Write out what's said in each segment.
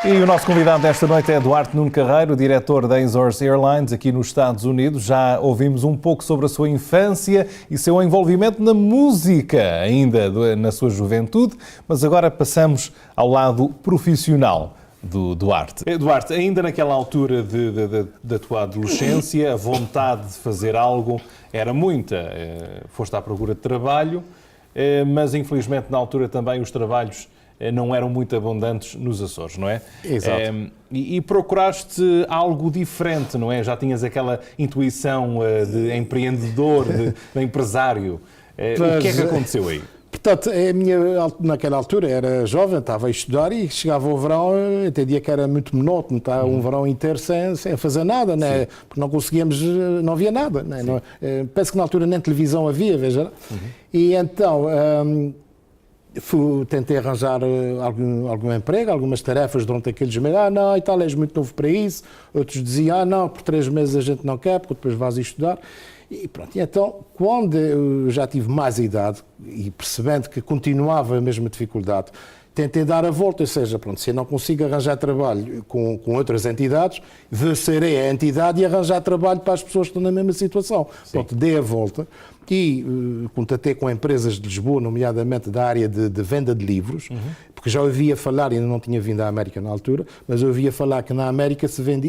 E o nosso convidado desta noite é Duarte Nuno Carreiro, diretor da Azores Airlines aqui nos Estados Unidos. Já ouvimos um pouco sobre a sua infância e seu envolvimento na música, ainda na sua juventude, mas agora passamos ao lado profissional do Duarte. Duarte, ainda naquela altura da tua adolescência, a vontade de fazer algo era muita. Foste à procura de trabalho, mas infelizmente na altura também os trabalhos não eram muito abundantes nos Açores, não é? Exato. E procuraste algo diferente, não é? Já tinhas aquela intuição de empreendedor, de empresário. O que é que aconteceu aí? Portanto, naquela altura era jovem, estava a estudar e chegava o verão, entendia que era muito monótono, um verão inteiro sem fazer nada, né? Porque não conseguíamos, não havia nada. Né? Não, penso que na altura nem televisão havia, veja. E então tentei arranjar algum emprego, algumas tarefas durante aqueles meses. Não, e tal, és muito novo para isso. Outros diziam, não, por 3 meses a gente não quer, porque depois vais estudar. E pronto, e então, quando eu já tive mais idade, e percebendo que continuava a mesma dificuldade, tentei dar a volta, ou seja, pronto, se eu não consigo arranjar trabalho com outras entidades, serei a entidade e arranjar trabalho para as pessoas que estão na mesma situação. Pronto, dei a volta e contatei com empresas de Lisboa, nomeadamente da área de venda de livros, porque já ouvia falar, ainda não tinha vindo à América na altura, mas eu ouvia falar que na América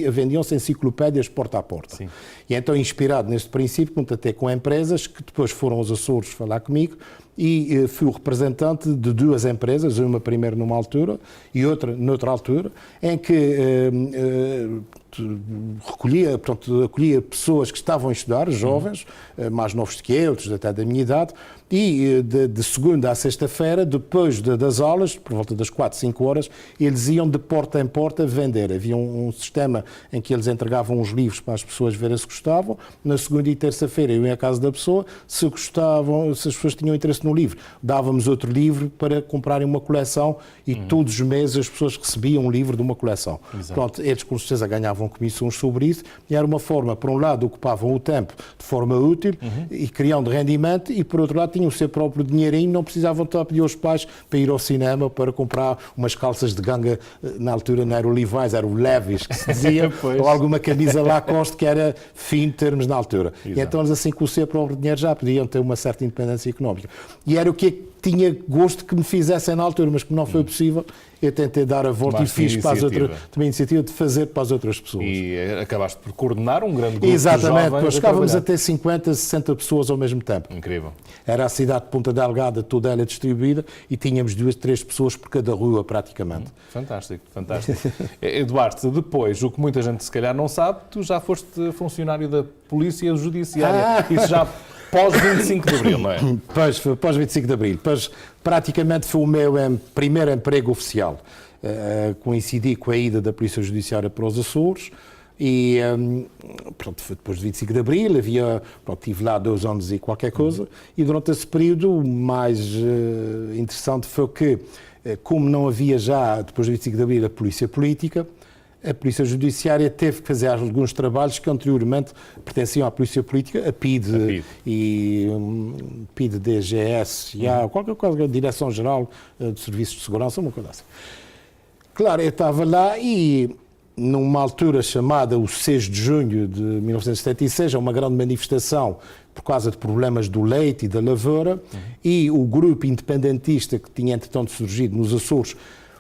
vendiam-se enciclopédias porta a porta. Sim. E então, inspirado neste princípio, contatei com empresas que depois foram aos Açores falar comigo e fui o representante de 2 empresas, uma primeiro numa altura e outra noutra altura, em que acolhia pessoas que estavam a estudar, jovens, mais novos que eu, outros até da minha idade, e de segunda à sexta-feira, depois das aulas, por volta das 4, 5 horas, eles iam de porta em porta vender. Havia um sistema em que eles entregavam os livros para as pessoas verem se gostavam. Na segunda e terça-feira eu ia à casa da pessoa, se gostavam, se as pessoas tinham interesse no livro, dávamos outro livro para comprarem uma coleção e todos os meses as pessoas recebiam um livro de uma coleção. Pronto, eles com certeza ganhavam comissões sobre isso e era uma forma, por um lado, ocupavam o tempo de forma útil e criando rendimento e, por outro lado, tinham o seu próprio dinheirinho, não precisavam estar a pedir aos pais para ir ao cinema para comprar umas calças de ganga, na altura não era o Levi's, era o Levi's, que se dizia, ou alguma camisa Lacoste que era fim de termos na altura. Exato. E então eles assim com o seu próprio dinheiro já podiam ter uma certa independência económica. E era o que tinha gosto que me fizessem na altura, mas que não foi possível, eu tentei dar a volta e fiz para as outras, também a iniciativa de fazer para as outras pessoas. E acabaste por coordenar um grande grupo Exatamente, de jovens. Chegávamos a ter 50, 60 pessoas ao mesmo tempo. Incrível. Era a cidade de Ponta Delgada, toda ela distribuída, e tínhamos 2, 3 pessoas por cada rua, praticamente. Fantástico, fantástico. Eduardo, depois, o que muita gente se calhar não sabe, tu já foste funcionário da Polícia Judiciária. Isso já pós-25 de Abril, não é? Pois, pós-25 de Abril. Pois, praticamente foi o meu primeiro emprego oficial. Coincidi com a ida da Polícia Judiciária para os Açores e, pronto, foi depois de 25 de Abril, estive lá 2 anos e qualquer coisa, e durante esse período o mais interessante foi que, como não havia já, depois de 25 de Abril, a Polícia Política, a Polícia Judiciária teve que fazer alguns trabalhos que anteriormente pertenciam à Polícia Política, a PIDE e PIDE DGS, qualquer coisa, Direção-Geral de Serviços de Segurança, uma coisa assim. Claro, eu estava lá e numa altura chamada o 6 de junho de 1976, uma grande manifestação por causa de problemas do leite e da lavoura, e o grupo independentista que tinha entretanto surgido nos Açores,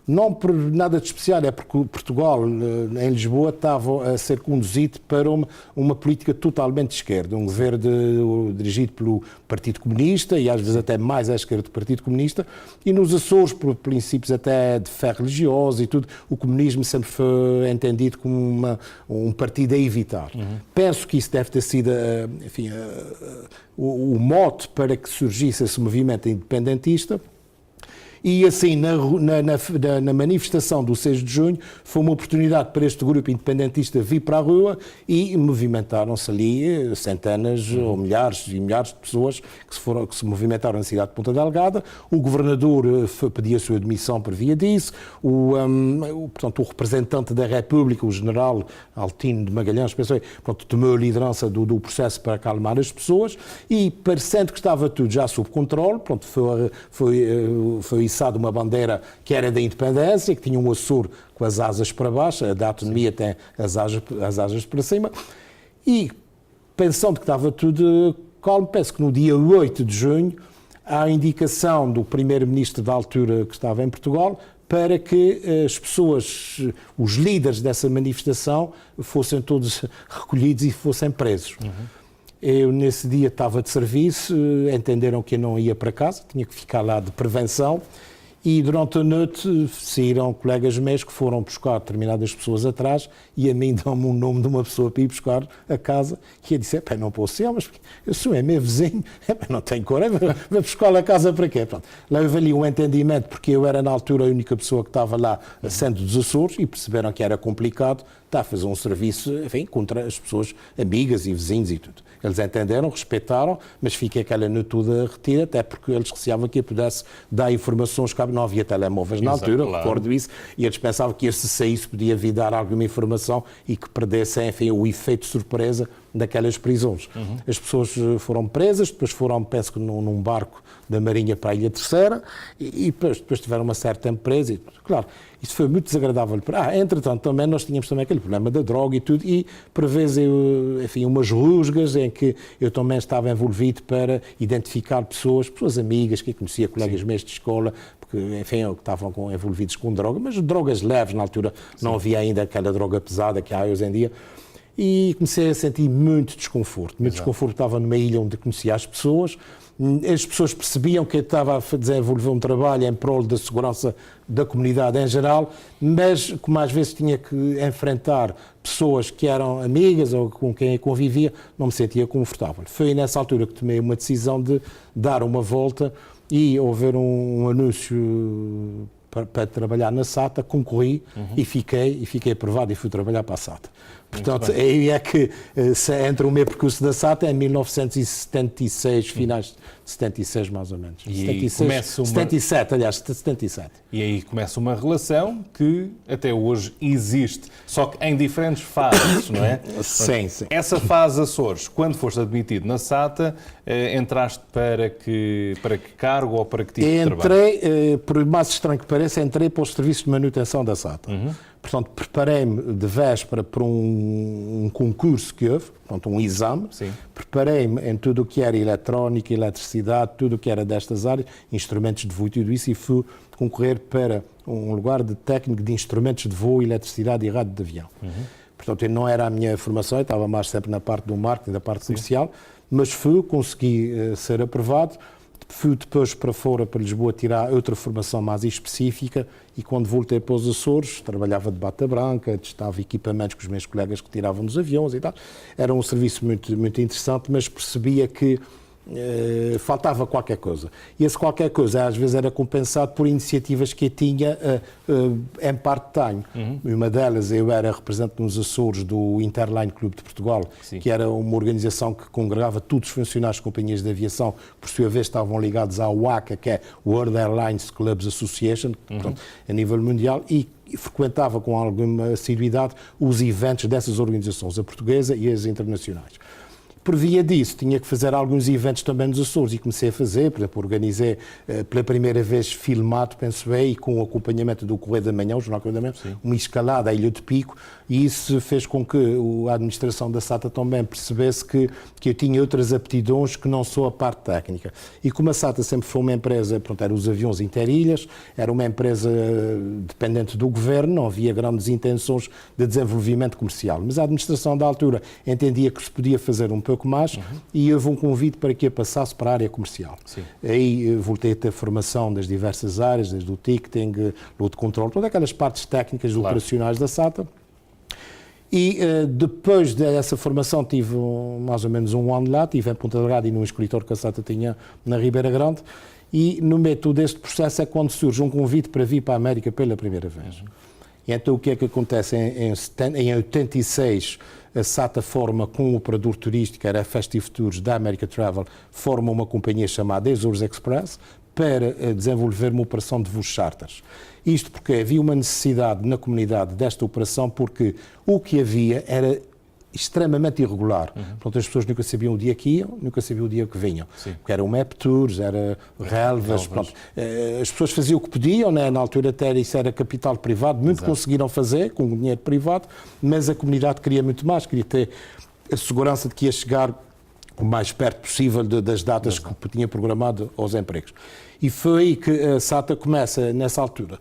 não por nada de especial, é porque Portugal, em Lisboa, estava a ser conduzido para uma política totalmente de esquerda, um governo dirigido pelo Partido Comunista e às vezes até mais à esquerda do Partido Comunista, e nos Açores, por princípios até de fé religiosa e tudo, o comunismo sempre foi entendido como um partido a evitar. Penso que isso deve ter sido, enfim, o mote para que surgisse esse movimento independentista. E assim, na manifestação do 6 de junho, foi uma oportunidade para este grupo independentista vir para a rua e movimentaram-se ali centenas ou milhares e milhares de pessoas que se movimentaram na cidade de Ponta Delgada. O governador pediu a sua demissão por via disso. Portanto, o representante da República, o general Altino de Magalhães, tomou a liderança do processo para acalmar as pessoas e, parecendo que estava tudo já sob controle, foi içado uma bandeira que era da independência, que tinha um Açor com as asas para baixo, a da autonomia tem as asas para cima, e pensando que estava tudo calmo, penso que no dia 8 de junho há a indicação do primeiro-ministro da altura que estava em Portugal para que as pessoas, os líderes dessa manifestação, fossem todos recolhidos e fossem presos. Eu, nesse dia, estava de serviço, entenderam que eu não ia para casa, tinha que ficar lá de prevenção, e durante a noite saíram colegas meus que foram buscar determinadas pessoas atrás e a mim dão-me o nome de uma pessoa para ir buscar a casa, e eu disse, não posso ser, mas eu sou meu vizinho, não tenho coragem, vou buscar a casa para quê? Pronto. Lá houve ali um entendimento, porque eu era na altura a única pessoa que estava lá, sendo dos Açores, e perceberam que era complicado, está a fazer um serviço, enfim, contra as pessoas amigas e vizinhos e tudo. Eles entenderam, respeitaram, mas fiquei aquela noite toda retida, até porque eles receavam que eu pudesse dar informações, que não havia telemóveis na altura, claro. Recordo isso, e eles pensavam que se saísse podia vir dar alguma informação e que perdessem, enfim, o efeito de surpresa daquelas prisões. As pessoas foram presas, depois foram, penso que num barco da Marinha para a Ilha Terceira, e depois tiveram uma certa tempo presa. Claro, isso foi muito desagradável. Entretanto, também nós tínhamos também aquele problema da droga e tudo, e por vezes, enfim, umas rusgas em que eu também estava envolvido para identificar pessoas amigas, que eu conhecia, colegas meus de escola, porque, enfim, que estavam envolvidos com droga, mas drogas leves na altura, não havia ainda aquela droga pesada que há hoje em dia. E comecei a sentir muito desconforto. Muito desconforto, estava numa ilha onde conhecia as pessoas percebiam que eu estava a desenvolver um trabalho em prol da segurança da comunidade em geral, mas como às vezes tinha que enfrentar pessoas que eram amigas ou com quem eu convivia, não me sentia confortável. Foi nessa altura que tomei uma decisão de dar uma volta e houver um anúncio para trabalhar na SATA, concorri e fiquei aprovado e fui trabalhar para a SATA. Portanto, aí é que entre o meu percurso da SATA em 1976, finais de 76 mais ou menos. E 77, aliás, 77. E aí começa uma relação que até hoje existe, só que em diferentes fases, não é? Sim. Essa fase Açores, quando foste admitido na SATA, entraste para que cargo ou para que tipo de trabalho? Entrei, por mais estranho que pareça, entrei para o serviço de manutenção da SATA. Portanto, preparei-me de véspera para um concurso que houve, portanto, um exame. Sim. Preparei-me em tudo o que era eletrónica, eletricidade, tudo o que era destas áreas, instrumentos de voo e tudo isso, e fui concorrer para um lugar de técnico de instrumentos de voo, eletricidade e rádio de avião. Portanto, não era a minha formação, eu estava mais sempre na parte do marketing, da parte comercial, mas consegui ser aprovado. Fui depois para fora, para Lisboa, tirar outra formação mais específica, e quando voltei para os Açores, trabalhava de bata branca, testava equipamentos com os meus colegas que tiravam nos aviões e tal. Era um serviço muito, muito interessante, mas percebia que faltava qualquer coisa. E esse qualquer coisa às vezes era compensado por iniciativas que eu tinha, em parte tenho. Uma delas, eu era representante nos Açores do Interline Clube de Portugal, que era uma organização que congregava todos os funcionários de companhias de aviação, que por sua vez estavam ligados à WACA, que é World Airlines Clubs Association, portanto, a nível mundial, e frequentava com alguma assiduidade os eventos dessas organizações, a portuguesa e as internacionais. Por via disso, tinha que fazer alguns eventos também nos Açores, e comecei a fazer, por exemplo, organizei pela primeira vez filmado, penso eu, e com o acompanhamento do Correio da Manhã, o Jornal Correio da Manhã, uma escalada à Ilha de Pico, e isso fez com que a administração da SATA também percebesse que eu tinha outras aptidões que não só a parte técnica. E como a SATA sempre foi uma empresa, pronto, eram os aviões interilhas, era uma empresa dependente do governo, não havia grandes intenções de desenvolvimento comercial, mas a administração da altura entendia que se podia fazer um pouco mais, e houve um convite para que eu passasse para a área comercial. Aí voltei a ter formação das diversas áreas, desde o ticketing, load control, todas aquelas partes técnicas operacionais da SATA. E depois dessa formação tive mais ou menos um ano lá, estive em Ponta Delgada e num escritório que a SATA tinha na Ribeira Grande, e no meio deste processo é quando surge um convite para vir para a América pela primeira vez. E então o que é que acontece? Em 86, a SATA forma com o operador turístico, era a Festive Tours da America Travel, forma uma companhia chamada Azores Express para desenvolver uma operação de voos charters. Isto porque havia uma necessidade na comunidade desta operação, porque o que havia era extremamente irregular. Portanto, as pessoas nunca sabiam o dia que iam, nunca sabiam o dia que vinham. Sim. Porque eram map tours, era relvas, pronto. As pessoas faziam o que podiam, né? Na altura até isso era capital privado, muito conseguiram fazer com o dinheiro privado, mas a comunidade queria muito mais, queria ter a segurança de que ia chegar o mais perto possível das datas que tinha programado aos empregos. E foi aí que a SATA começa, nessa altura.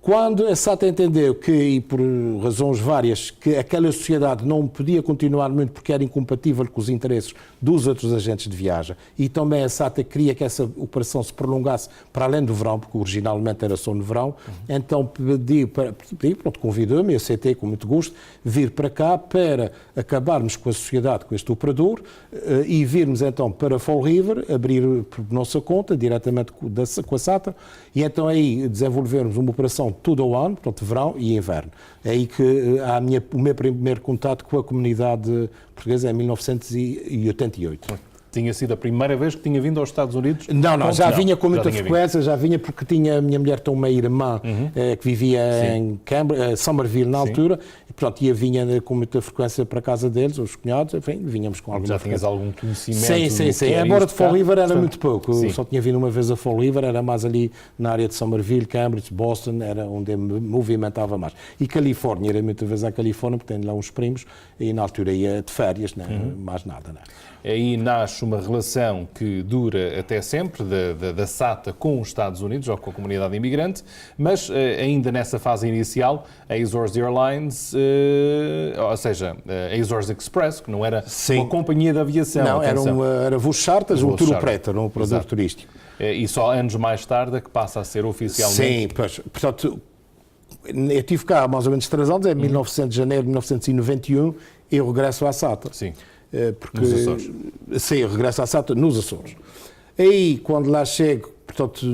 Quando a SATA entendeu que, e por razões várias, que aquela sociedade não podia continuar muito porque era incompatível com os interesses dos outros agentes de viagem, e também a SATA queria que essa operação se prolongasse para além do verão, porque originalmente era só no verão, então convidou-me, aceitei com muito gosto, vir para cá para acabarmos com a sociedade, com este operador, e virmos então para Fall River, abrir por nossa conta, diretamente com a SATA, e então aí desenvolvermos uma operação todo o ano, portanto, verão e inverno. É aí que há o meu primeiro contato com a comunidade portuguesa em 1988. Tinha sido a primeira vez que tinha vindo aos Estados Unidos? Não, já vinha com muita frequência, já vinha porque a minha mulher tem uma irmã que vivia em Somerville na altura, e portanto vinha com muita frequência para a casa deles, os cunhados, enfim, vinhamos com alguma frequência. Já tinhas algum conhecimento? Sim. Embora de Fall River era muito pouco, só tinha vindo uma vez a Fall River, era mais ali na área de Somerville, Cambridge, Boston, era onde eu me movimentava mais. E Califórnia, era muitas vezes à Califórnia, porque tenho lá uns primos, e na altura ia de férias, mais nada. Aí nasce uma relação que dura até sempre, da SATA com os Estados Unidos, ou com a comunidade imigrante, mas ainda nessa fase inicial, a Azores Airlines, ou seja, a Azores Express, que não era uma companhia de aviação. Não, era voos charters, um tour operator, um operador turístico. E só anos mais tarde é que passa a ser oficialmente... Sim, pois, portanto, eu estive cá há mais ou menos 3 anos, em 1900 de janeiro de 1991, eu regresso à SATA. Sim. Porque, nos Açores. Sim, eu regresso à SATA nos Açores. Aí, quando lá chego, portanto,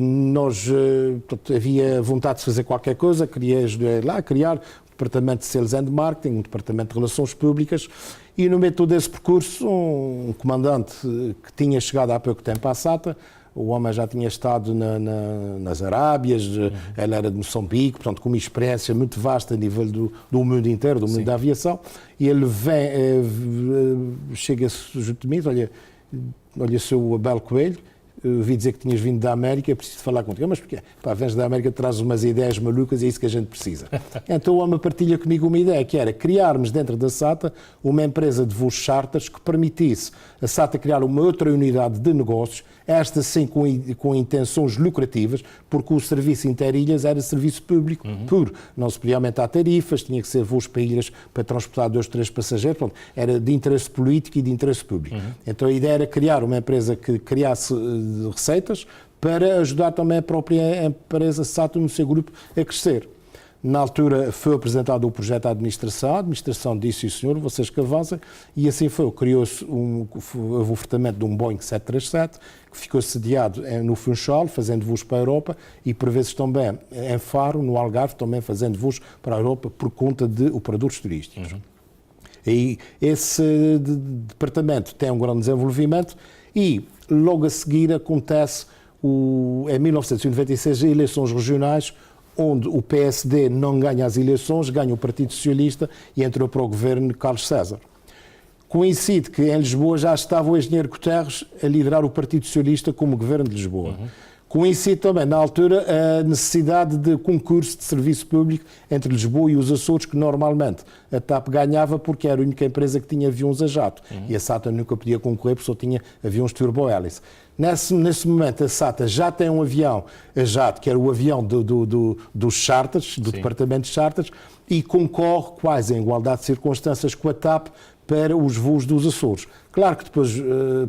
havia vontade de fazer qualquer coisa, queria ajudar lá a criar um departamento de Sales and Marketing, um departamento de Relações Públicas, e no meio de todo esse percurso, um comandante que tinha chegado há pouco tempo à SATA, o homem já tinha estado nas Arábias, ele era de Moçambique, portanto, com uma experiência muito vasta a nível do mundo inteiro, do mundo da aviação, e ele chega-se junto de mim, olha, seu Abel Coelho, ouvi dizer que tinhas vindo da América, preciso falar contigo. Mas porquê? Pá, vens da América, trazes umas ideias malucas e é isso que a gente precisa. Então o homem partilha comigo uma ideia, que era criarmos dentro da SATA uma empresa de voos charters que permitisse a SATA criar uma outra unidade de negócios, esta sim com intenções lucrativas, porque o serviço interilhas era serviço público puro. Não se podia aumentar tarifas, tinha que ser voos para ilhas para transportar 2, 3 passageiros, portanto, era de interesse político e de interesse público. Então a ideia era criar uma empresa que criasse receitas para ajudar também a própria empresa SATA no seu grupo a crescer. Na altura foi apresentado o projeto à administração, a administração disse, sim senhor, vocês que avancem, e assim foi. Criou-se o ofertamento de um Boeing 737, que ficou sediado no Funchal, fazendo voos para a Europa, e por vezes também em Faro, no Algarve, também fazendo voos para a Europa por conta de operadores turísticos. E esse departamento tem um grande desenvolvimento e logo a seguir acontece, em 1996, as eleições regionais, onde o PSD não ganha as eleições, ganha o Partido Socialista e entrou para o governo de Carlos César. Coincide que em Lisboa já estava o engenheiro Guterres a liderar o Partido Socialista como governo de Lisboa. Coincide também, na altura, a necessidade de concurso de serviço público entre Lisboa e os Açores, que normalmente a TAP ganhava porque era a única empresa que tinha aviões a jato. E a SATA nunca podia concorrer porque só tinha aviões turbo-hélice. Nesse momento, a SATA já tem um avião a jato, que era o avião dos charters, do departamento de charters, e concorre quase em igualdade de circunstâncias com a TAP para os voos dos Açores. Claro que depois,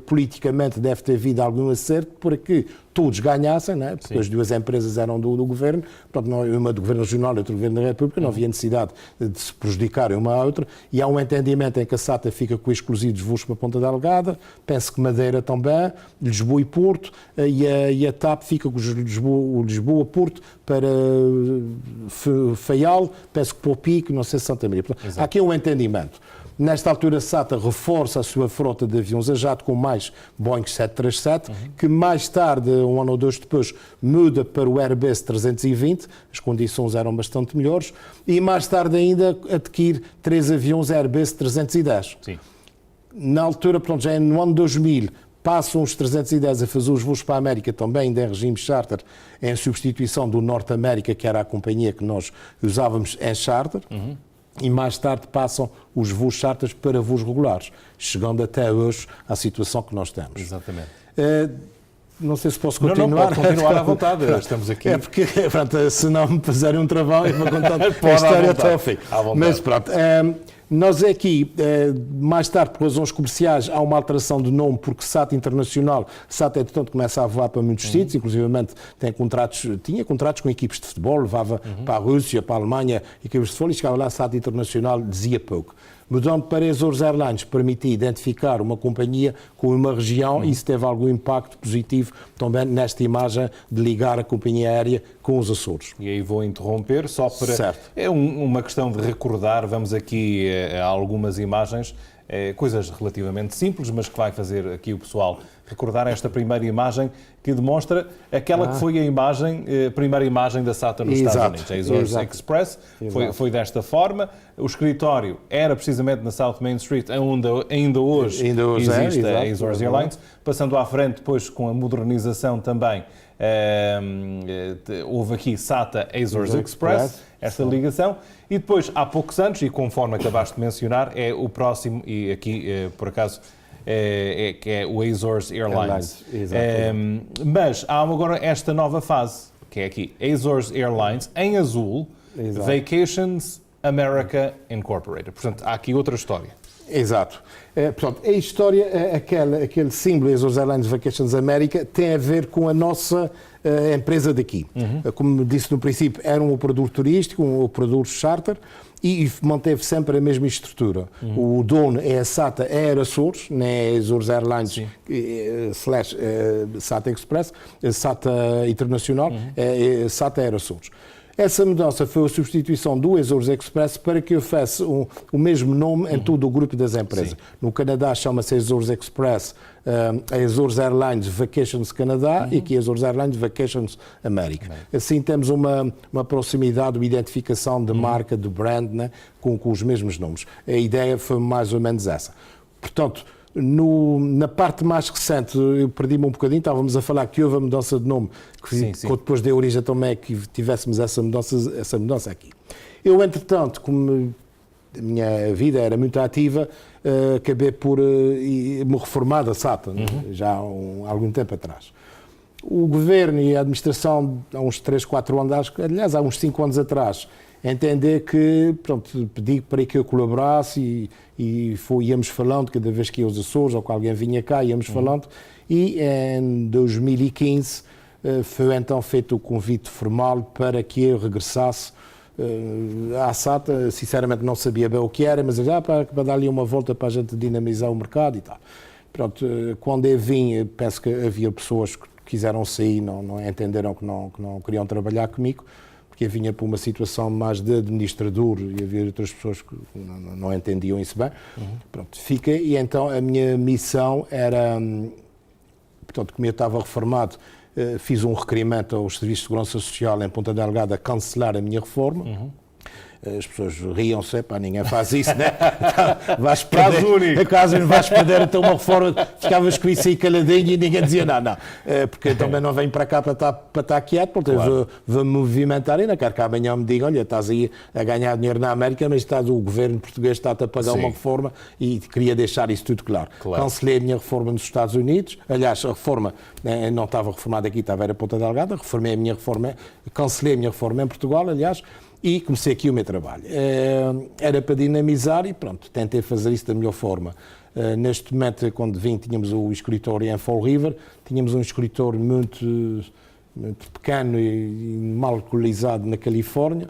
politicamente, deve ter havido algum acerto para que todos ganhassem, não é? Porque as duas empresas eram do governo, portanto, uma do governo regional e outra do governo da República, não havia necessidade de se prejudicar uma à outra, e há um entendimento em que a SATA fica com exclusivos voos para a Ponta Delgada, penso que Madeira também, Lisboa e Porto, e a TAP fica com o Lisboa-Porto para Faial, penso que para o Pico, não sei se Santa Maria. Portanto, há aqui um entendimento. Nesta altura, a SATA reforça a sua frota de aviões a jato com mais Boeing 737, que mais tarde, um ano ou dois depois, muda para o Airbus 320, as condições eram bastante melhores, e mais tarde ainda adquire 3 aviões Airbus 310. Sim. Na altura, pronto, já no ano 2000, passam os 310 a fazer os voos para a América também ainda em regime charter, em substituição do Norte América, que era a companhia que nós usávamos em charter. E mais tarde passam os voos charters para voos regulares, chegando até hoje à situação que nós temos. Exatamente. Não sei se posso continuar. Não, pode continuar à vontade, estamos aqui. É porque, pronto, se não me fizerem um travão, eu vou contar a história até ao fim. Mas pronto, nós aqui, mais tarde, por razões comerciais, há uma alteração de nome, porque SATA Internacional, SATA, entretanto, começa a voar para muitos sítios, inclusivamente tinha contratos com equipes de futebol, levava para a Rússia, para a Alemanha, equipes de futebol, e chegava lá, SATA Internacional dizia pouco. Mudando para Azores Airlines, permitia identificar uma companhia com uma região e isso teve algum impacto positivo também nesta imagem de ligar a companhia aérea com os Açores. E aí vou interromper, só para... Certo. É uma questão de recordar, vamos aqui a algumas imagens, coisas relativamente simples, mas que vai fazer aqui o pessoal recordar esta primeira imagem que demonstra aquela que foi a primeira imagem da SATA nos Estados Unidos, a Azores Express, foi desta forma. O escritório era precisamente na South Main Street, onde ainda hoje existe a Azores Airlines, passando à frente depois com a modernização também. Houve aqui SATA Azores Express, esta ligação, e depois, há poucos anos, e conforme acabaste de mencionar, é o próximo, e aqui, por acaso, que é o Azores Airlines. Mas há agora esta nova fase, que é aqui, Azores Airlines, em azul, Vacations America Incorporated. Portanto, há aqui outra história. Exato. Portanto, a história, aquele símbolo Azores Airlines Vacations America, tem a ver com a nossa empresa daqui. Como disse no princípio, era um operador turístico, um operador charter, e manteve sempre a mesma estrutura. O dono é a SATA Air Açores, não é a Azores Airlines / SATA Express, SATA Internacional, é SATA Air Açores. Essa mudança foi a substituição do Azores Express para que houvesse o mesmo nome em todo o grupo das empresas. Sim. No Canadá chama-se Azores Express, a Azores Airlines Vacations Canadá e aqui a Azores Airlines Vacations América. Assim temos uma proximidade, uma identificação de marca, de brand, né, com os mesmos nomes. A ideia foi mais ou menos essa. Portanto, na parte mais recente, eu perdi-me um bocadinho, estávamos a falar que houve a mudança de nome, que depois deu origem também que tivéssemos essa mudança aqui. Eu, entretanto, como a minha vida era muito ativa, acabei por me reformar da SATA, já há algum tempo atrás. O governo e a administração, há uns 3, 4 anos, aliás, há uns 5 anos atrás, entender que, pronto, pedi para que eu colaborasse e íamos falando cada vez que ia aos Açores ou que alguém vinha cá, íamos falando, e em 2015 foi então feito o convite formal para que eu regressasse à SATA. Sinceramente não sabia bem o que era, mas para dar ali uma volta para a gente dinamizar o mercado e tal. Pronto, quando eu vim, penso que havia pessoas que quiseram sair, não entenderam que não queriam trabalhar comigo, porque eu vinha para uma situação mais de administrador e havia outras pessoas que não entendiam isso bem. Pronto, fiquei e então a minha missão era, portanto, como eu estava reformado, fiz um requerimento aos Serviços de Segurança Social em Ponta Delgada a cancelar a minha reforma. As pessoas riam-se, ninguém faz isso, né? Vais perder, caso único, vais perder então uma reforma, ficavas com isso aí caladinho e ninguém dizia não, porque também não venho para cá para estar quieto, portanto eu vou me movimentar e não quero que amanhã me digam, olha, estás aí a ganhar dinheiro na América, mas o governo português está-te a pagar uma reforma e queria deixar isso tudo claro. Cancelei a minha reforma nos Estados Unidos, aliás, a reforma não estava reformada aqui, era Ponta Delgada, reformei a minha reforma, cancelei a minha reforma em Portugal, aliás, e comecei aqui o meu trabalho. Era para dinamizar e pronto, tentei fazer isso da melhor forma. Neste momento, quando vim, tínhamos o escritório em Fall River, tínhamos um escritório muito muito pequeno e mal localizado na Califórnia.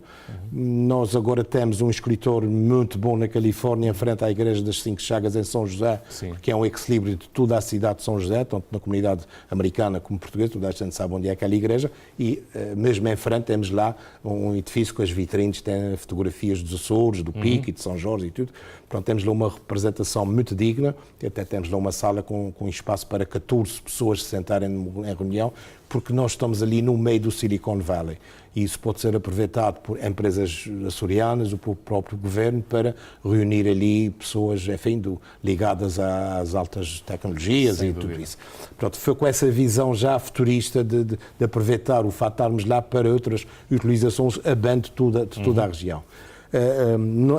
Nós agora temos um escritório muito bom na Califórnia, em frente à Igreja das Cinco Chagas, em São José, que é um equilíbrio de toda a cidade de São José, tanto na comunidade americana como portuguesa, toda a gente sabe onde é aquela igreja, e mesmo em frente temos lá um edifício com as vitrines, tem fotografias dos Açores, do Pico e de São Jorge e tudo. Pronto, temos lá uma representação muito digna, e até temos lá uma sala com espaço para 14 pessoas se sentarem em reunião, porque nós estamos ali no meio do Silicon Valley. E isso pode ser aproveitado por empresas açorianas ou pelo próprio governo para reunir ali pessoas, enfim, ligadas às altas tecnologias. Sem e dúvida. Tudo isso. Pronto, foi com essa visão já futurista de aproveitar o fato de estarmos lá para outras utilizações a bem de toda a região.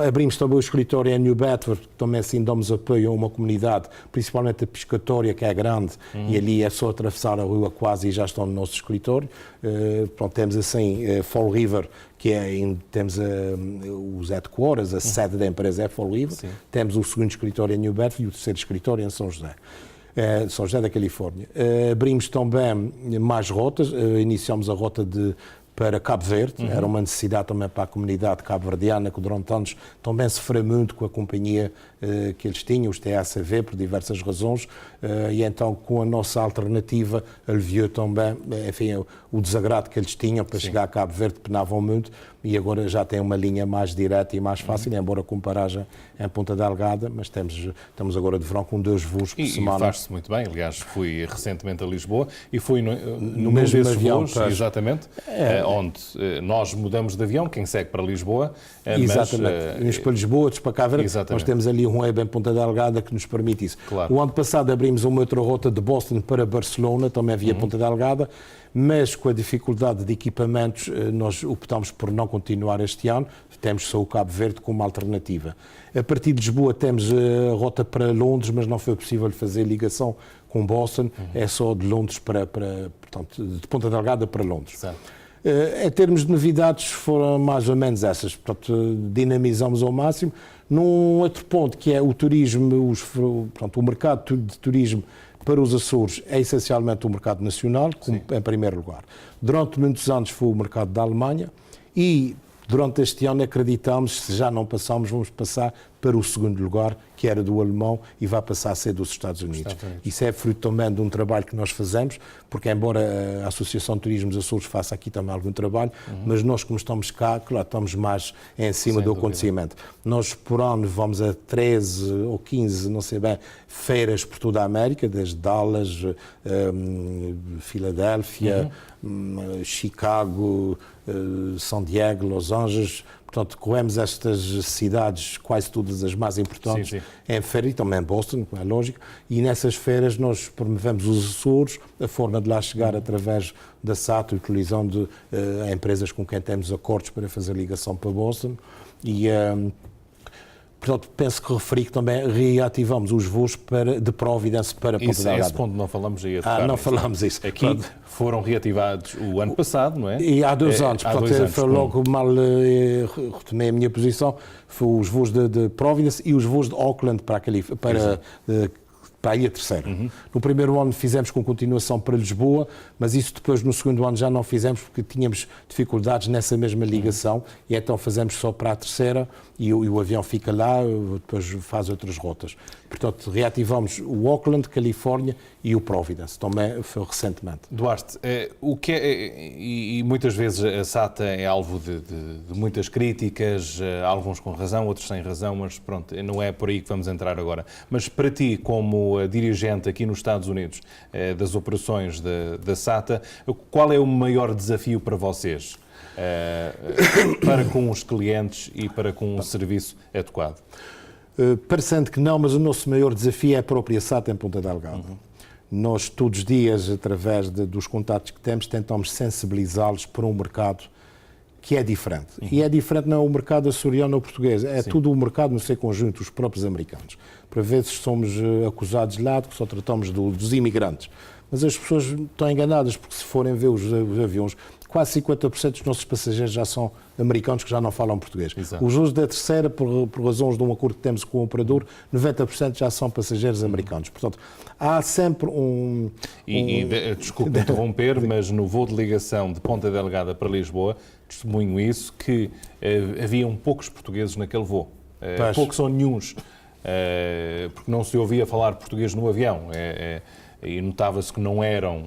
Abrimos também o escritório em New Bedford, também assim damos apoio a uma comunidade, principalmente a pescatória, que é grande, e ali é só atravessar a rua quase e já estão no nosso escritório. Pronto, temos assim Fall River, que temos os headquarters, a sede da empresa é Fall River. Sim. Temos o segundo escritório em New Bedford e o terceiro escritório em São José. São José da Califórnia. Abrimos também mais rotas, iniciamos a rota para Cabo Verde, era uma necessidade também para a comunidade cabo-verdiana, que durante anos também sofreu muito com a companhia que eles tinham, os TACV, por diversas razões, e então com a nossa alternativa aliviou também, enfim, o desagrado que eles tinham para chegar a Cabo Verde, penavam muito, e agora já tem uma linha mais direta e mais fácil, embora com paragem em Ponta Delgada, mas estamos agora de verão com 2 voos por semana. E faz-se muito bem, aliás, fui recentemente a Lisboa e fui no mesmo avião, exatamente, onde nós mudamos de avião, quem segue para Lisboa. Exatamente, uns para Lisboa, outros para Cabo Verde. Nós temos ali um hub em Ponta Delgada que nos permite isso. Claro. O ano passado abrimos uma outra rota de Boston para Barcelona, também via Ponta Delgada, mas com a dificuldade de equipamentos nós optamos por não continuar este ano, temos só o Cabo Verde como alternativa. A partir de Lisboa temos a rota para Londres, mas não foi possível fazer ligação com Boston, é só de Londres portanto, de Ponta Delgada para Londres. Certo. Em termos de novidades, foram mais ou menos essas. Portanto, dinamizamos ao máximo. Num outro ponto, que é o turismo, o mercado de turismo para os Açores é essencialmente o mercado nacional, em primeiro lugar. Durante muitos anos foi o mercado da Alemanha e durante este ano acreditamos, se já não passamos, vamos passar para o segundo lugar, que era do alemão, e vai passar a ser dos Estados Unidos. Isso é fruto também de um trabalho que nós fazemos, porque embora a Associação de Turismo dos Açores faça aqui também algum trabalho, mas nós, como estamos cá, claro, estamos mais em cima do acontecimento. Nós, por ano, vamos a 13 ou 15, não sei bem, feiras por toda a América, desde Dallas, Filadélfia, Chicago, São Diego, Los Angeles. Portanto, corremos estas cidades, quase todas as mais importantes, em feira, e também Boston, como é lógico, e nessas feiras nós promovemos os Açores, a forma de lá chegar através da SAT, utilizando empresas com quem temos acordos para fazer ligação para Boston, e portanto, penso que referi que também reativamos os voos de Providence para Ponta Delgada. Esse ponto não falamos aí a tocar. Não falamos isso. Aqui foram reativados o ano passado, não é? E há 2 anos. Portanto, foi logo mal, retomei a minha posição, foi os voos de Providence e os voos de Auckland para a Ilha Terceira. No primeiro ano fizemos com continuação para Lisboa, mas isso depois no segundo ano já não fizemos porque tínhamos dificuldades nessa mesma ligação e então fazemos só para a Terceira e o avião fica lá, depois faz outras rotas. Portanto, reativamos o Auckland, Califórnia e o Providence, também foi recentemente. Duarte, o que e muitas vezes a SATA é alvo de muitas críticas, alguns com razão, outros sem razão, mas pronto, não é por aí que vamos entrar agora. Mas para ti, como dirigente aqui nos Estados Unidos das operações da SATA, qual é o maior desafio para vocês? Para com os clientes e para com um serviço adequado? Parecendo que não, mas o nosso maior desafio é a própria SATA em Ponta Delgada. Nós, todos os dias, através dos contatos que temos, tentamos sensibilizá-los para um mercado que é diferente. E é diferente não é o mercado açoriano ou português, é tudo o mercado no seu conjunto, os próprios americanos. Por vezes somos acusados de lado que só tratamos dos imigrantes. Mas as pessoas estão enganadas, porque se forem ver os aviões, quase 50% dos nossos passageiros já são americanos que já não falam português. Exato. Os voos da terceira, por razões de um acordo que temos com o operador, 90% já são passageiros americanos. Portanto, há sempre desculpe interromper, mas no voo de ligação de Ponta Delgada para Lisboa, testemunho isso, que haviam poucos portugueses naquele voo. Poucos ou nenhuns, porque não se ouvia falar português no avião. E notava-se que não eram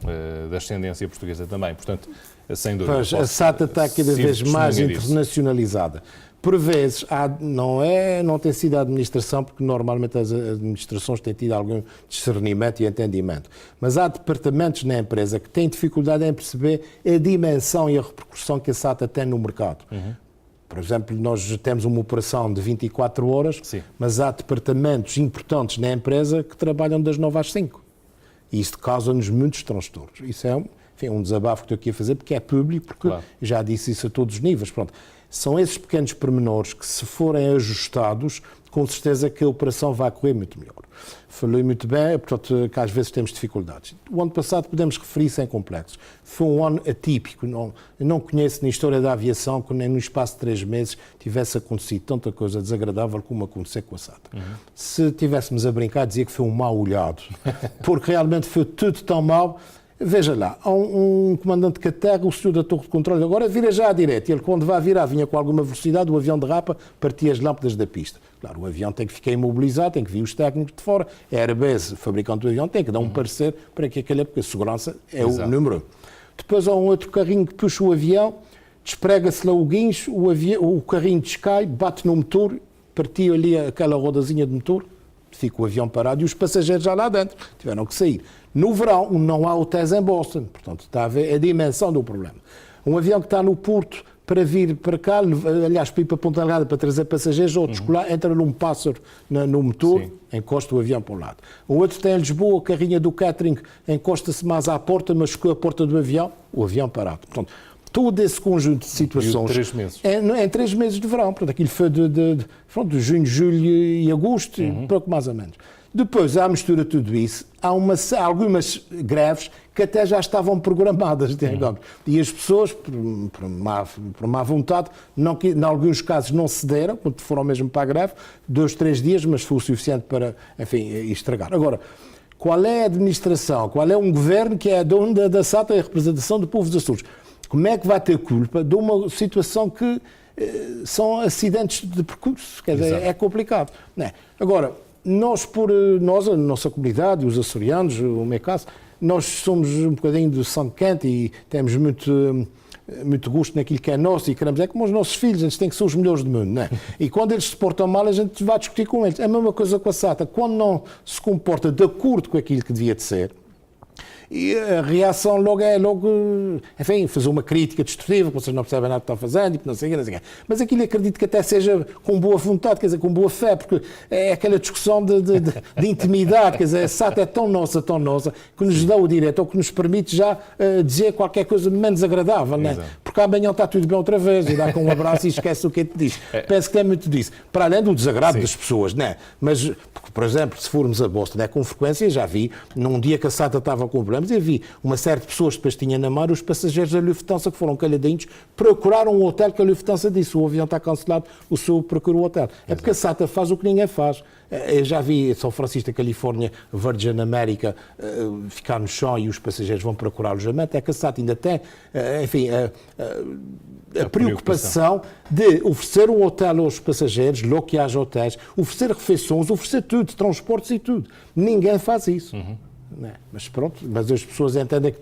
de ascendência portuguesa também. Portanto, sem dúvida. Pois, a SATA está cada vez mais internacionalizada. Por vezes, não tem sido a administração, porque normalmente as administrações têm tido algum discernimento e entendimento. Mas há departamentos na empresa que têm dificuldade em perceber a dimensão e a repercussão que a SATA tem no mercado. Por exemplo, nós temos uma operação de 24 horas, Sim. mas há departamentos importantes na empresa que trabalham das 9 às 5. E isso causa-nos muitos transtornos. Isso é um desabafo que estou aqui a fazer, porque é público, porque claro. já disse isso a todos os níveis. Pronto. São esses pequenos pormenores que, se forem ajustados, com certeza que a operação vai correr muito melhor. Falei muito bem, portanto, que às vezes temos dificuldades. O ano passado podemos referir sem complexos. Foi um ano atípico. Eu não conheço na história da aviação que nem no espaço de 3 meses tivesse acontecido tanta coisa desagradável como aconteceu com a SATA. Se tivéssemos a brincar, dizia que foi um mau olhado, porque realmente foi tudo tão mau. Veja lá, há um comandante que aterra, o senhor da torre de controle, agora vira já à direita. Ele, quando vai virar, vinha com alguma velocidade, o avião derrapa, partia as lâmpadas da pista. Claro, o avião tem que ficar imobilizado, tem que vir os técnicos de fora. A Airbus, o fabricante do avião, tem que dar um parecer para que aquela, porque a segurança é o número 1. Depois há um outro carrinho que puxa o avião, desprega-se lá o guincho, o carrinho descai, bate no motor, partiu ali aquela rodazinha de motor, fica o avião parado e os passageiros já lá dentro tiveram que sair. No verão, não há hotéis em Boston, portanto, está a ver a dimensão do problema. Um avião que está no Porto para vir para cá, aliás, para ir para Ponta Delgada para trazer passageiros, ou descolar, entra num pássaro no motor, sim, encosta o avião para um lado. O outro tem em Lisboa, a carrinha do catering encosta-se mais à porta, mas com a porta do avião, o avião parado. Portanto, todo esse conjunto de situações... 3 meses. Em 3 meses de verão. Portanto, aquilo foi de junho, julho e agosto, pouco mais ou menos. Depois, à mistura de tudo isso, há algumas greves que até já estavam programadas, digamos. E as pessoas, por má vontade, em alguns casos não cederam, quando foram mesmo para a greve, 2, 3 dias, mas foi o suficiente para, enfim, estragar. Agora, qual é a administração, qual é um governo que é dono da SATA e a representação do povo dos Açores? Como é que vai ter culpa de uma situação que são acidentes de percurso? Quer dizer, é complicado. Não é? Agora, nós, a nossa comunidade, os açorianos, o meu caso, nós somos um bocadinho do sangue quente e temos muito gosto naquilo que é nosso e queremos, é como os nossos filhos, eles têm que ser os melhores do mundo, não é? E quando eles se portam mal, a gente vai discutir com eles. É a mesma coisa com a SATA. Quando não se comporta de acordo com aquilo que devia de ser, e a reação é enfim, fazer uma crítica destrutiva, que vocês não percebem nada que estão fazendo, e não sei o quê. Mas aquilo acredito que até seja com boa vontade, quer dizer, com boa fé, porque é aquela discussão de intimidade, quer dizer, a SATA é tão nossa, que nos dá o direito, ou que nos permite já dizer qualquer coisa menos agradável, não é? Porque amanhã está tudo bem outra vez, e dá com um abraço e esquece o que te diz. Penso que tem muito disso. Para além do desagrado das pessoas, não é? Mas, por exemplo, se formos a Boston, com frequência, já vi, num dia que a SATA estava com problemas, eu vi uma série de pessoas que depois tinham na mar, os passageiros da Lufthansa que foram calhadinhos, procuraram um hotel que a Lufthansa disse, o avião está cancelado, o senhor procura o hotel. É porque a SATA faz o que ninguém faz. Eu já vi São Francisco da Califórnia, Virgin América, ficar no chão e os passageiros vão procurar alojamento. É que a SATA ainda tem, enfim, a preocupação de oferecer um hotel aos passageiros, logo que haja hotéis, oferecer refeições, oferecer tudo, transportes e tudo. Ninguém faz isso. Não é? Mas pronto, mas as pessoas entendem que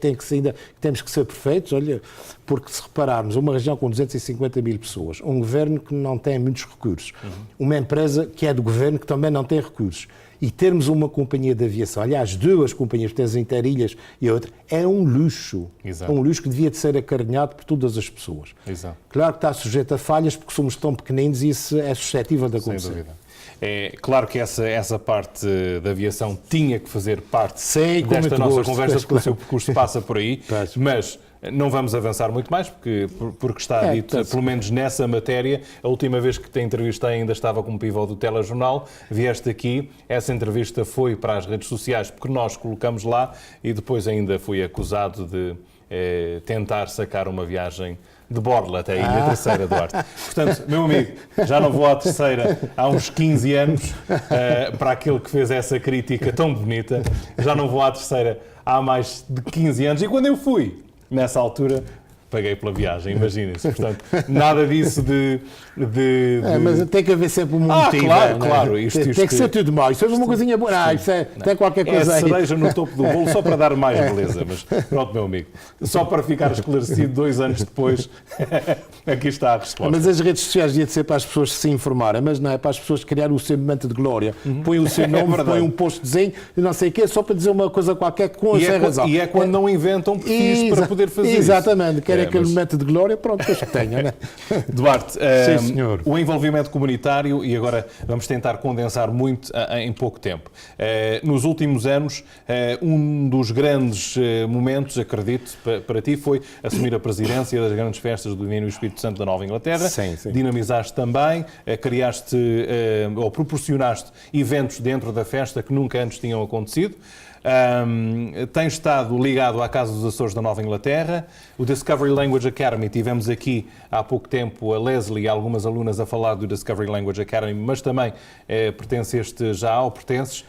temos que ser perfeitos, olha, porque se repararmos, uma região com 250 mil pessoas, um governo que não tem muitos recursos, uma empresa que é do governo que também não tem recursos, e termos uma companhia de aviação, aliás, 2 companhias, tens a Interilhas e a outra, é um luxo. Exato. É um luxo que devia de ser acarinhado por todas as pessoas. Exato. Claro que está sujeito a falhas, porque somos tão pequeninos e isso é suscetível de acontecer. Sem dúvida. É claro que essa parte da aviação tinha que fazer parte desta nossa conversa, porque o seu percurso passa por aí, mas não vamos avançar muito mais, porque está dito, pelo menos nessa matéria, a última vez que te entrevistei ainda estava como pivô do telejornal, vieste aqui, essa entrevista foi para as redes sociais, porque nós colocamos lá, e depois ainda fui acusado tentar sacar uma viagem de borla até a Ilha Terceira, Duarte. Portanto, meu amigo, já não vou à Terceira há uns 15 anos, para aquele que fez essa crítica tão bonita, já não vou à Terceira há mais de 15 anos, e quando eu fui, nessa altura, paguei pela viagem, imaginem-se. Portanto, nada disso de... Mas tem que haver sempre um motivo. Claro, né? claro. Tem que ser tudo mal. Isso é uma coisinha boa. Tem qualquer coisa é aí. É cereja no topo do bolo só para dar mais beleza. Mas pronto, meu amigo. Só para ficar esclarecido 2 anos depois, aqui está a resposta. Mas as redes sociais deviam ser para as pessoas se informarem, mas não é para as pessoas criarem o seu momento de glória. Põe o seu nome, põe um postzinho e não sei o quê, só para dizer uma coisa qualquer com a razão. E é quando não inventam perfis para poder fazer isso. Exatamente. Querem aquele momento de glória, pronto, que tenham, né? Duarte, Sim, senhor. O envolvimento comunitário, e agora vamos tentar condensar muito em pouco tempo. Nos últimos anos, um dos grandes momentos, acredito, para ti, foi assumir a presidência das grandes festas do Divino Espírito Santo da Nova Inglaterra. Sim. Dinamizaste também, criaste ou proporcionaste eventos dentro da festa que nunca antes tinham acontecido. Tens estado ligado à Casa dos Açores da Nova Inglaterra, o Discovery Language Academy, tivemos aqui há pouco tempo a Leslie e algumas alunas a falar do Discovery Language Academy, mas também pertenceste já ou pertences...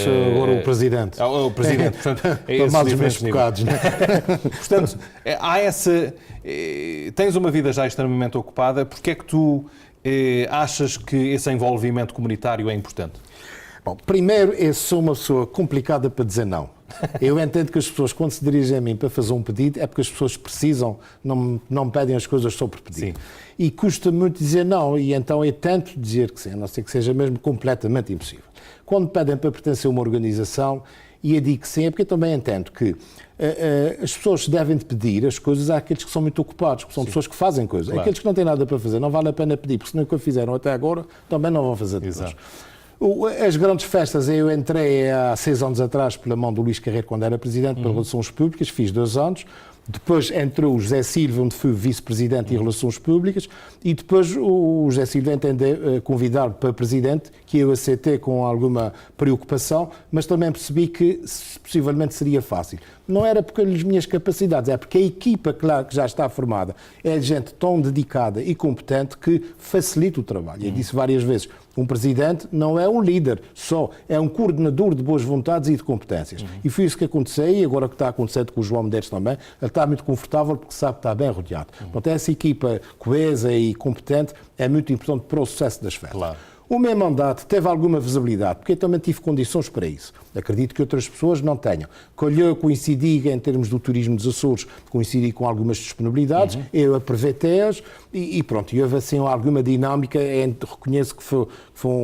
Sou agora o Presidente. O Presidente, portanto, é esses esses diferentes bocados, né? Portanto, há essa... Tens uma vida já extremamente ocupada, porque é que tu achas que esse envolvimento comunitário é importante? Bom, primeiro, eu sou uma pessoa complicada para dizer não. Eu entendo que as pessoas, quando se dirigem a mim para fazer um pedido, é porque as pessoas precisam, não me pedem as coisas só por pedir. Sim. E custa muito dizer não, e então eu tento dizer que sim, a não ser que seja mesmo completamente impossível. Quando me pedem para pertencer a uma organização, e eu digo que sim, é porque eu também entendo que as pessoas devem de pedir as coisas àqueles que são muito ocupados, que são pessoas que fazem coisas. Claro. Aqueles que não têm nada para fazer, não vale a pena pedir, porque se nunca fizeram até agora, também não vão fazer depois. Exato. As grandes festas, eu entrei há 6 anos atrás pela mão do Luís Carreiro, quando era Presidente, para Relações Públicas, fiz 2 anos. Depois entrou o José Silva, onde fui Vice-Presidente em Relações Públicas, e depois o José Silva entendeu convidar-me para Presidente, que eu aceitei com alguma preocupação, mas também percebi que possivelmente seria fácil. Não era porque as minhas capacidades, é porque a equipa, claro, que já está formada, é gente tão dedicada e competente que facilita o trabalho. Eu disse várias vezes, um Presidente não é um líder só, é um coordenador de boas vontades e de competências. E foi isso que aconteceu, e agora que está acontecendo com o João Medeiros também, ele está muito confortável porque sabe que está bem rodeado. Portanto, essa equipa coesa e competente é muito importante para o sucesso das festas. Claro. O meu mandato teve alguma visibilidade, porque eu também tive condições para isso. Acredito que outras pessoas não tenham. Coincidi em termos do turismo dos Açores, coincidi com algumas disponibilidades, eu aproveitei-as e pronto, e houve assim alguma dinâmica. Reconheço que foram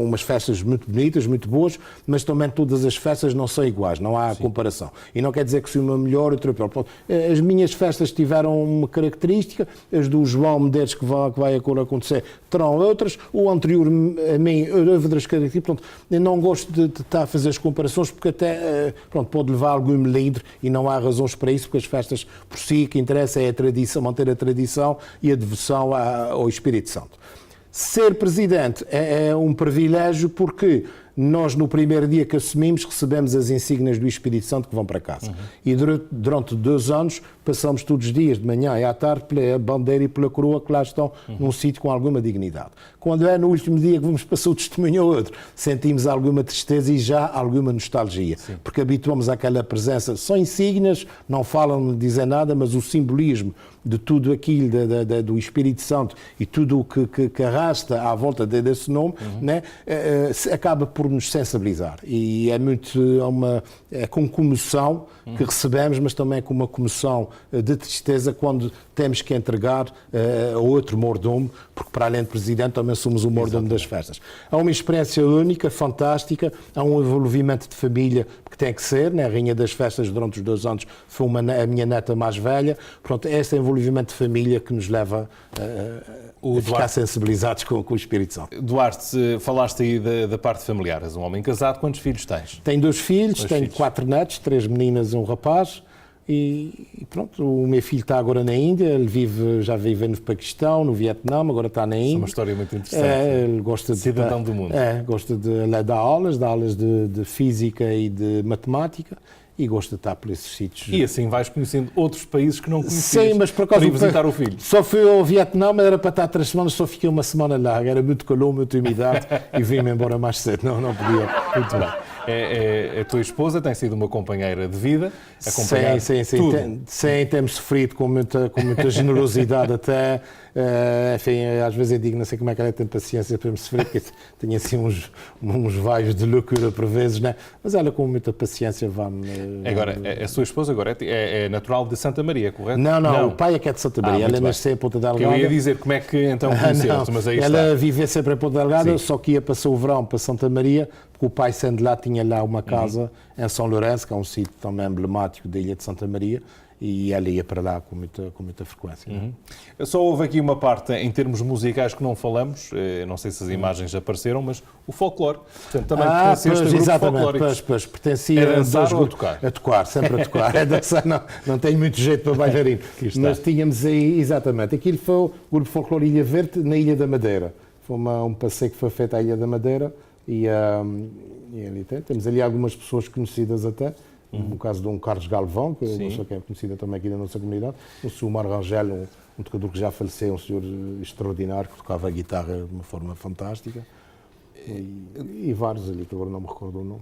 umas festas muito bonitas, muito boas, mas também todas as festas não são iguais, não há comparação. E não quer dizer que se uma melhor, outra pior. As minhas festas tiveram uma característica, as do João Medeiros, que vai agora acontecer, terão outras, o anterior a mim, houve outras características. Portanto, eu não gosto de estar a fazer as comparações, porque até pode levar algum melindre e não há razões para isso, porque as festas por si, o que interessa é a tradição, manter a tradição e a devoção ao Espírito Santo. Ser Presidente é um privilégio porque nós, no primeiro dia que assumimos, recebemos as insígnias do Espírito Santo que vão para casa. E durante 2 anos passamos todos os dias, de manhã e à tarde, pela bandeira e pela coroa que lá estão num sítio com alguma dignidade. Quando é no último dia que vamos passar o testemunho ao outro, sentimos alguma tristeza e já alguma nostalgia. Sim. Porque habituamos àquela presença. São insígnias, não falam, não dizem nada, mas o simbolismo de tudo aquilo do Espírito Santo e tudo o que arrasta à volta desse nome, né, acaba por nos sensibilizar. E é com comoção que recebemos, mas também com uma comoção de tristeza quando temos que entregar a outro mordomo, porque para além de Presidente também somos o mordomo das festas. Há uma experiência única, fantástica, há um envolvimento de família que tem que ser, né? A Rainha das Festas durante os 2 anos foi a minha neta mais velha. Pronto, é esse envolvimento de família que nos leva a ficar sensibilizados com o Espírito Santo. Duarte, falaste aí da parte familiar. És um homem casado, quantos filhos tens? Tenho 2 filhos, tenho 4 netos, 3 meninas e um rapaz. E pronto, o meu filho está agora na Índia, ele já vive no Paquistão, no Vietnã, agora está na Índia. É uma história muito interessante. Ele gosta de do mundo. Gosta de dar aulas de física e de matemática. e gosto de estar por esses sítios. E assim vais conhecendo outros países que não conhecias. Sim, mas por acaso para ir visitar o filho. Só fui ao Vietnã, mas era para estar 3 semanas, só fiquei uma semana lá. Era muito calor, muita umidade e vim-me embora mais cedo. Não podia. Muito bem. A tua esposa tem sido uma companheira de vida, acompanhar sim. tudo. Sim, temos sofrido com muita generosidade até. Enfim, às vezes eu digo, não sei como é que ela tem paciência para me sofrer, porque tem assim uns vaios de loucura por vezes, né? Mas ela com muita paciência vai-me... Agora, a sua esposa agora é natural de Santa Maria, correto? Não, o pai é que é de Santa Maria, ela nasceu em Ponta Delgada. Eu ia dizer como é que então conheceu-se, mas aí ela está. vivia sempre em Ponta Delgada, Sim. só que ia passar o verão para Santa Maria, porque o pai, sendo lá, tinha lá uma casa em São Lourenço, que é um sítio também emblemático da ilha de Santa Maria, e ela ia para lá com muita frequência. Só houve aqui uma parte em termos musicais que não falamos, não sei se as imagens apareceram, mas o folclore. Portanto, também pertenceste a grupos folclóricos. Pois, pertencia a dançar ou a tocar? tocar? A tocar, sempre a tocar. A dançar não tenho muito jeito para bailarino. Mas tínhamos aí, exatamente, aquilo foi o grupo folclore Ilha Verde na Ilha da Madeira. Foi um passeio que foi feito à Ilha da Madeira e ali temos ali algumas pessoas conhecidas até. No caso de um Carlos Galvão, que não sei quem é conhecido também aqui na nossa comunidade, o Silmar Rangel, um tocador que já faleceu, um senhor extraordinário, que tocava a guitarra de uma forma fantástica, e vários ali, que agora não me recordo o nome.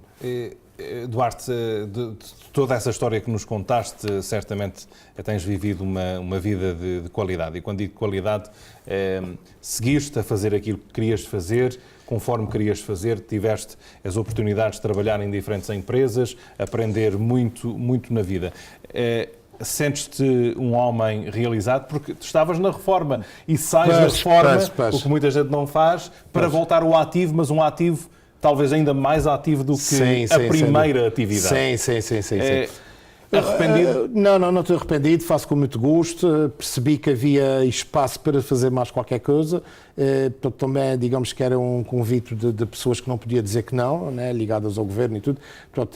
Duarte, de toda essa história que nos contaste, certamente tens vivido uma vida de qualidade. E quando digo qualidade, seguiste a fazer aquilo que querias fazer, conforme querias fazer, tiveste as oportunidades de trabalhar em diferentes empresas, aprender muito na vida. Sentes-te um homem realizado? Porque tu estavas na reforma e sais da reforma, o que muita gente não faz, para voltar ao ativo, mas um ativo talvez ainda mais ativo do que a primeira atividade. Sim. Arrependido? Não estou arrependido, faço com muito gosto, percebi que havia espaço para fazer mais qualquer coisa, também digamos que era um convite de pessoas que não podia dizer que não, né, ligadas ao governo e tudo,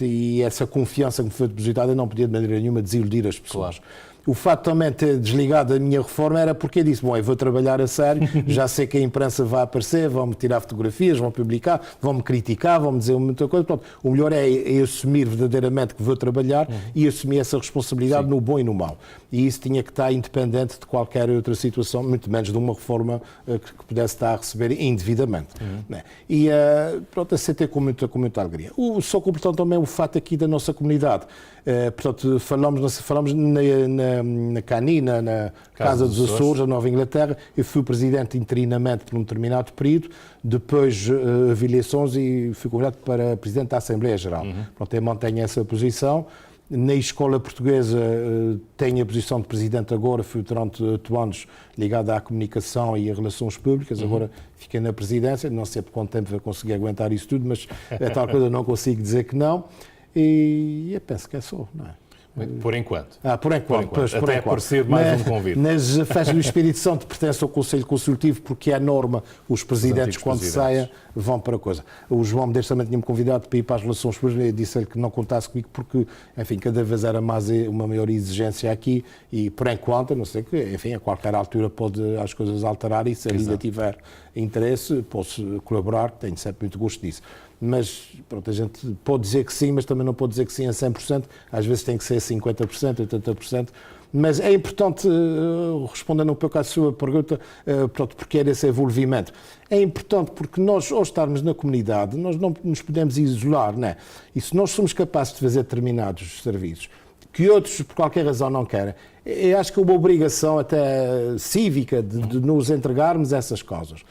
e essa confiança que me foi depositada não podia de maneira nenhuma desiludir as pessoas. Claro. O fato também de ter desligado a minha reforma era porque eu disse, eu vou trabalhar a sério, já sei que a imprensa vai aparecer, vão-me tirar fotografias, vão publicar, vão-me criticar, vão-me dizer muita coisa. Pronto, o melhor é assumir verdadeiramente que vou trabalhar e assumir essa responsabilidade no bom e no mau. E isso tinha que estar independente de qualquer outra situação, muito menos de uma reforma que pudesse estar a receber indevidamente. Né? E pronto, aceitei com muita alegria. Só completando também o fato aqui da nossa comunidade. Portanto, falamos na CANI, na Casa dos Açores, da Nova Inglaterra. Eu fui presidente interinamente por um determinado período, depois houve eleições e fui convidado para presidente da Assembleia Geral. Portanto, eu mantenho essa posição. Na escola portuguesa tenho a posição de presidente agora, fui durante 8 anos ligado à comunicação e a relações públicas, agora fiquei na presidência, não sei por quanto tempo vou conseguir aguentar isso tudo, mas é tal coisa, não consigo dizer que não. E eu penso que é só, não é? Por enquanto. Por enquanto. Até aparecer mais um convite. Nas festas do Espírito Santo pertence ao Conselho Consultivo, porque é a norma, os presidentes, quando saem, vão para a coisa. O João Medeiros também tinha-me convidado para ir para as relações públicas, eu disse-lhe que não contasse comigo, porque, enfim, cada vez era mais uma maior exigência aqui, e por enquanto, não sei que, enfim, a qualquer altura pode as coisas alterar, e se ainda tiver interesse, posso colaborar, tenho sempre muito gosto disso. Mas, pronto, a gente pode dizer que sim, mas também não pode dizer que sim a 100%, às vezes tem que ser 50%, 80%, mas é importante, respondendo um pouco à sua pergunta, pronto, porque era esse envolvimento. É importante porque nós, ao estarmos na comunidade, nós não nos podemos isolar, né? E se nós somos capazes de fazer determinados serviços, que outros, por qualquer razão, não querem, eu acho que é uma obrigação até cívica de nos entregarmos essas causas.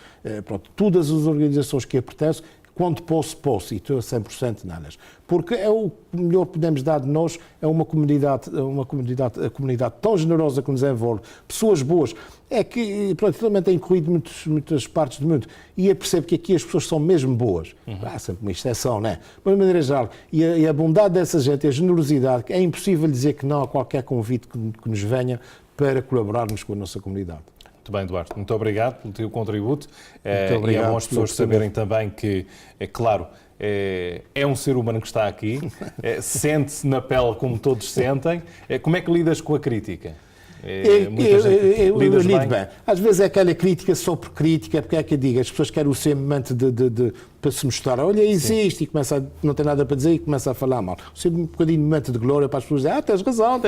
Pronto, todas as organizações que eu pertenço, quando posso, e estou a 100% nelas. Porque é o melhor que podemos dar de nós, é a comunidade tão generosa que nos envolve, pessoas boas. É que, praticamente, tem corrido muitas partes do mundo. E eu percebo que aqui as pessoas são mesmo boas. Há sempre uma exceção, não é? Mas, de maneira geral, e a bondade dessa gente, a generosidade, é impossível dizer que não a qualquer convite que nos venha para colaborarmos com a nossa comunidade. Muito bem, Duarte. Muito obrigado pelo teu contributo. Muito obrigado. E é bom as pessoas saberem também que, claro, é um ser humano que está aqui, sente-se na pele como todos sentem. Como é que lidas com a crítica? Eu lido bem. Às vezes é aquela crítica só por crítica, porque é que eu digo, as pessoas querem o seu momento para se mostrar, olha, existe, e começa não tem nada para dizer e começa a falar mal. O seu bocadinho de momento de glória para as pessoas dizerem, tens razão,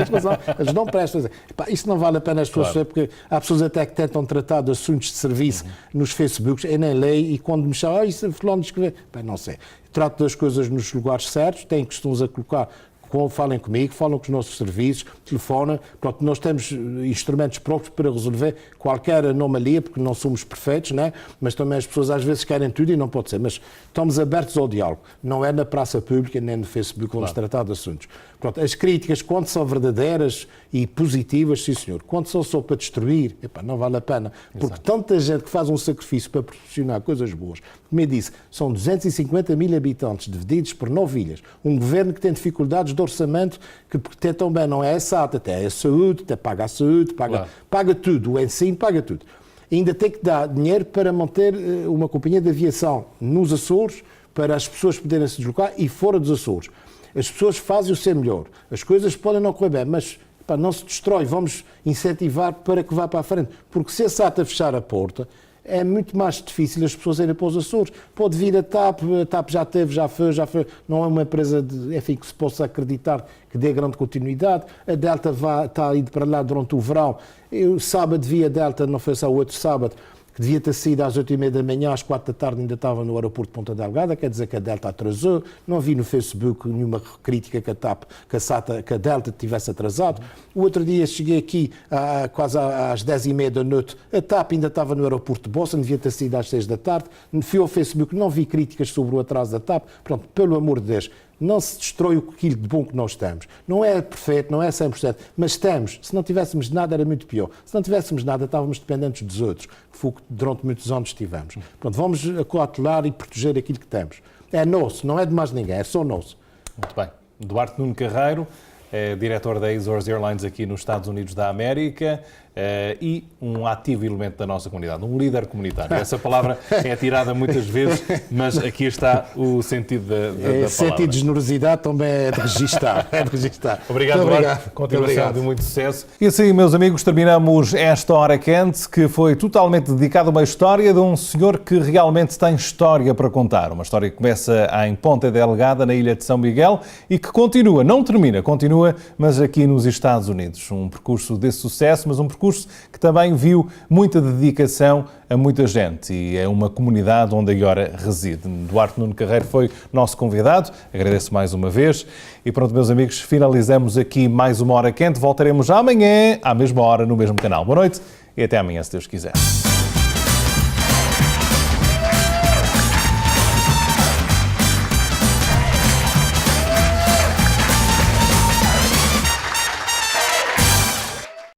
eles não prestam. Isso não vale a pena as pessoas, claro. Porque há pessoas até que tentam tratar de assuntos de serviço nos Facebooks, eu nem leio, e quando me chamam, isso fulano escrever, não sei. Trato das coisas nos lugares certos, tenho costumes a colocar. Falem comigo, falam com os nossos serviços, telefonam. Pronto, nós temos instrumentos próprios para resolver qualquer anomalia, porque não somos perfeitos, né? Mas também as pessoas às vezes querem tudo e não pode ser. Mas estamos abertos ao diálogo. Não é na praça pública nem no Facebook que vamos tratar de assuntos. Pronto, as críticas, quando são verdadeiras e positivas, sim senhor. Quando são só para destruir, não vale a pena. Porque tanta gente que faz um sacrifício para proporcionar coisas boas. Como eu disse, são 250 mil habitantes divididos por 9 ilhas. Um governo que tem dificuldades de orçamento, que tem também, não é a SAT, até a saúde, até paga a saúde, paga tudo, o ensino, paga tudo. E ainda tem que dar dinheiro para manter uma companhia de aviação nos Açores, para as pessoas poderem se deslocar e fora dos Açores. As pessoas fazem o seu melhor. As coisas podem não correr bem, mas não se destrói. Vamos incentivar para que vá para a frente. Porque se a SAT fechar a porta, é muito mais difícil as pessoas irem para os Açores. Pode vir a TAP já teve, já foi. Não é uma empresa que se possa acreditar que dê grande continuidade. A Delta está indo para lá durante o verão. Sábado vi a Delta, não foi só o outro sábado, que devia ter saído às 8h30 da manhã, às 4 da tarde ainda estava no aeroporto de Ponta Delgada, quer dizer que a Delta atrasou. Não vi no Facebook nenhuma crítica que a Delta tivesse atrasado. O outro dia cheguei aqui quase às 10h30 da noite, a TAP ainda estava no aeroporto de Boston, devia ter saído às 6 da tarde. Fui ao Facebook, não vi críticas sobre o atraso da TAP. Pronto, pelo amor de Deus, não se destrói aquilo de bom que nós temos. Não é perfeito, não é 100%, mas estamos. Se não tivéssemos nada, era muito pior. Se não tivéssemos nada, estávamos dependentes dos outros, que foi o que durante muitos anos tivemos. Pronto, vamos acautelar e proteger aquilo que temos. É nosso, não é de mais ninguém, é só nosso. Muito bem. Duarte Nuno Carreiro, diretor da Azores Airlines aqui nos Estados Unidos da América, e um ativo elemento da nossa comunidade, um líder comunitário. Essa palavra é tirada muitas vezes, mas aqui está o sentido da palavra. Sentido de generosidade também é de registar. Obrigado, Duarte. Continuação de muito sucesso. E assim, meus amigos, terminamos esta Hora Quente, que foi totalmente dedicada a uma história de um senhor que realmente tem história para contar. Uma história que começa em Ponta Delgada, na ilha de São Miguel, e que continua, não termina, continua, mas aqui nos Estados Unidos. Um percurso de sucesso, mas um percurso que também viu muita dedicação a muita gente e é uma comunidade onde agora reside. Duarte Nuno Carreiro foi nosso convidado, agradeço mais uma vez. E pronto, meus amigos, finalizamos aqui mais uma Hora Quente. Voltaremos amanhã, à mesma hora, no mesmo canal. Boa noite e até amanhã, se Deus quiser.